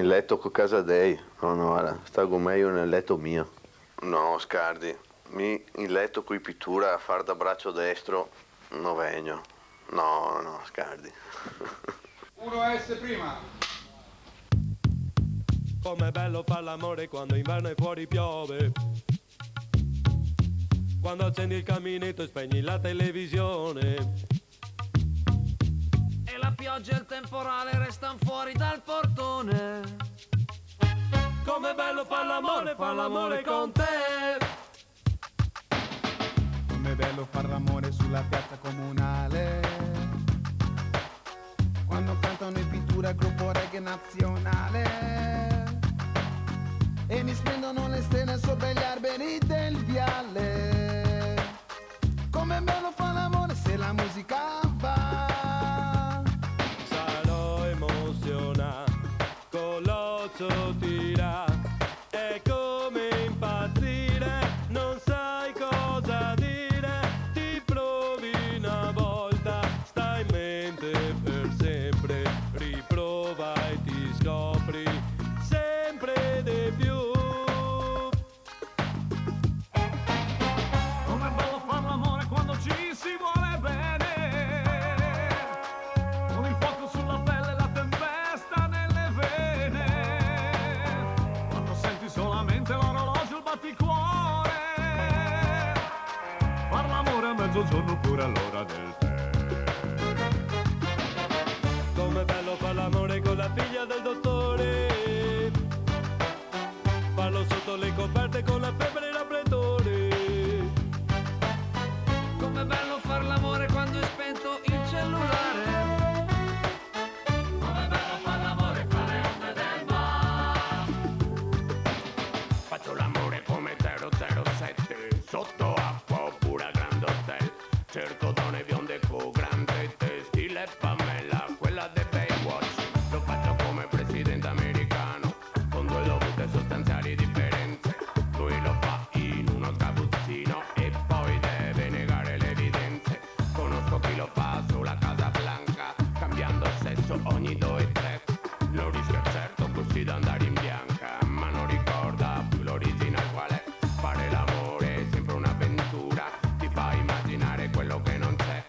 in letto con Casadei. No, guarda, stago meglio nel letto mio. No, Scardi, mi in letto coi pittura a far da braccio destro, non vegno. No, Scardi. 1S prima. Com'è bello far l'amore quando inverno e fuori piove. Quando accendi il caminetto e spegni la televisione. E la pioggia e il temporale restano fuori dal portone. Com'è bello far l'amore con te. Com'è bello far l'amore sulla piazza comunale. Quando cantano in pittura il gruppo reggae nazionale. E mi splendono le stelle sopra gli alberi del viale. Com'è bello far l'amore se la musica va. Sarò emozionato, con l'occhio tira. È come impazzire, non sai cosa dire. Ti provi una volta, stai in mente per sempre. Riprova e ti scopri sempre di più. Com'è bello far l'amore quando ci si vuole bene. Con il fuoco sulla pelle e la tempesta nelle vene. Quando senti solamente l'orologio, il batticuore. Far l'amore a mezzogiorno pure all'ora del tè. Com'è bello far l'amore con la figlia del dottore. Farlo sotto le coperte con la febbre e il raffreddore. Com'è bello far l'amore quando è spento il cellulare. Com'è bello far l'amore fra le onde del mare. Faccio l'amore come 007 sotto acqua oppure a Grand Hotel. Cerco donne bionde con grande testa, stile Pamela, quella de Baywatch. Lo faccio come presidente americano, con due dovute sostanziali differenze. Lui lo fa in uno sgabuzzino e poi deve negare le evidenze. Conosco chi lo fa sulla Casa Blanca, cambiando sesso ogni 2 e 3. Non rischia certo così da andare in bianca, ma non ricorda più l'origine qual è. Fare l'amore è sempre un'avventura, ti fa immaginare quello che non c'è.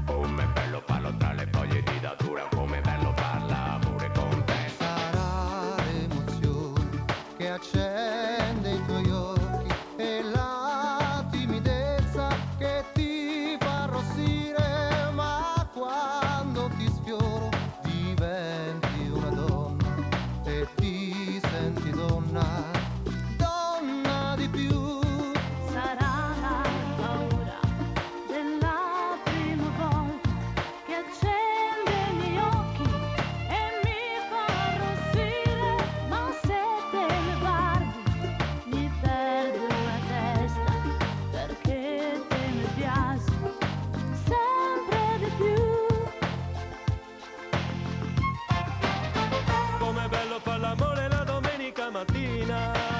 Com'è bello farlo tra le foglie di datura, com'è bello far l'amore con te. Sarà l'emozione che accende i tuoi occhi e la timidezza che ti fa arrossire, ma quando ti sfioro diventi una donna e ti senti donna, donna di più. Sarà la paura della prima volta che accende i miei occhi e mi fa arrossire, ma se te ne guardi mi perdo la testa, perché te ne piaci sempre di più. Com'è bello far l'amore la domenica mattina.